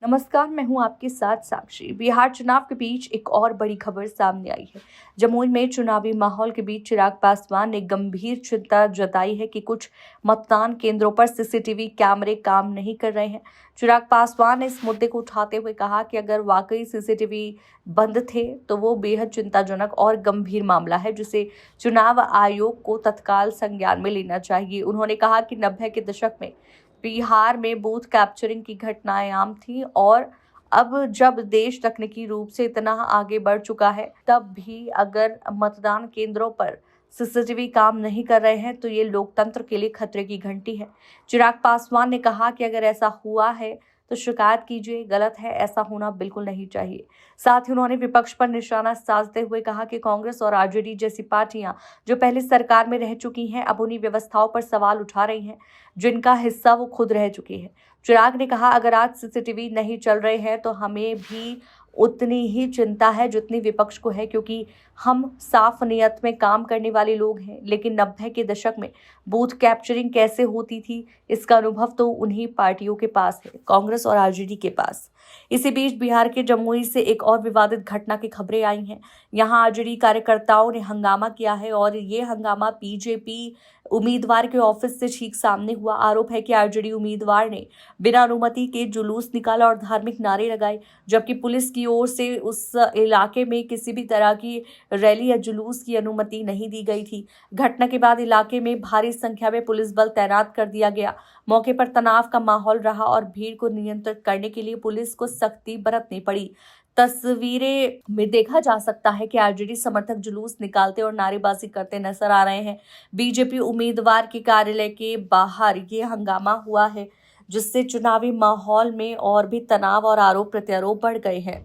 नमस्कार, मैं हूं आपके साथ साक्षी। बिहार चुनाव के बीच एक और बड़ी खबर सामने आई है। जमुई में चुनावी माहौल के बीच चिराग पासवान ने गंभीर चिंता जताई है कि कुछ मतदान केंद्रों पर सीसीटीवी कैमरे काम नहीं कर रहे हैं। चिराग पासवान ने इस मुद्दे को उठाते हुए कहा कि अगर वाकई सीसीटीवी बंद थे तो वो बेहद चिंताजनक और गंभीर मामला है, जिसे चुनाव आयोग को तत्काल संज्ञान में लेना चाहिए। उन्होंने कहा कि 90 के दशक में बिहार में बूथ कैप्चरिंग की घटनाएं आम थी और अब जब देश तकनीकी रूप से इतना आगे बढ़ चुका है, तब भी अगर मतदान केंद्रों पर सीसीटीवी काम नहीं कर रहे हैं तो ये लोकतंत्र के लिए खतरे की घंटी है। चिराग पासवान ने कहा कि अगर ऐसा हुआ है तो शिकायत कीजिए, गलत है, ऐसा होना बिल्कुल नहीं चाहिए। साथ ही उन्होंने विपक्ष पर निशाना साधते हुए कहा कि कांग्रेस और आरजेडी जैसी पार्टियां जो पहले सरकार में रह चुकी हैं, अब उन्हीं व्यवस्थाओं पर सवाल उठा रही हैं जिनका हिस्सा वो खुद रह चुकी है। चिराग ने कहा, अगर आज सीसीटीवी नहीं चल रहे हैं तो हमें भी उतनी ही चिंता है जितनी विपक्ष को है, क्योंकि हम साफ नियत में काम करने वाले लोग हैं। लेकिन 90 के दशक में बूथ कैप्चरिंग कैसे होती थी, इसका अनुभव तो उन्हीं पार्टियों के पास है, कांग्रेस और आरजेडी के पास। इसी बीच बिहार के जमुई से एक और विवादित घटना की खबरें आई हैं। यहां आरजेडी कार्यकर्ताओं ने हंगामा किया है और ये हंगामा बीजेपी उम्मीदवार के ऑफिस से ठीक सामने हुआ। आरोप है कि आरजेडी उम्मीदवार ने बिना अनुमति के जुलूस निकाला और धार्मिक नारे लगाए, जबकि पुलिस की ओर से उस इलाके में किसी भी तरह की रैली या जुलूस की अनुमति नहीं दी गई थी। घटना के बाद इलाके में भारी संख्या में पुलिस बल तैनात कर दिया गया। मौके पर तनाव का माहौल रहा और भीड़ को नियंत्रित करने के लिए पुलिस को सख्ती बरतनी पड़ी। तस्वीरें में देखा जा सकता है कि आरजेडी समर्थक जुलूस निकालते और नारेबाजी करते नजर आ रहे हैं। बीजेपी उम्मीदवार के कार्यालय के बाहर ये हंगामा हुआ है, जिससे चुनावी माहौल में और भी तनाव और आरोप प्रत्यारोप बढ़ गए हैं।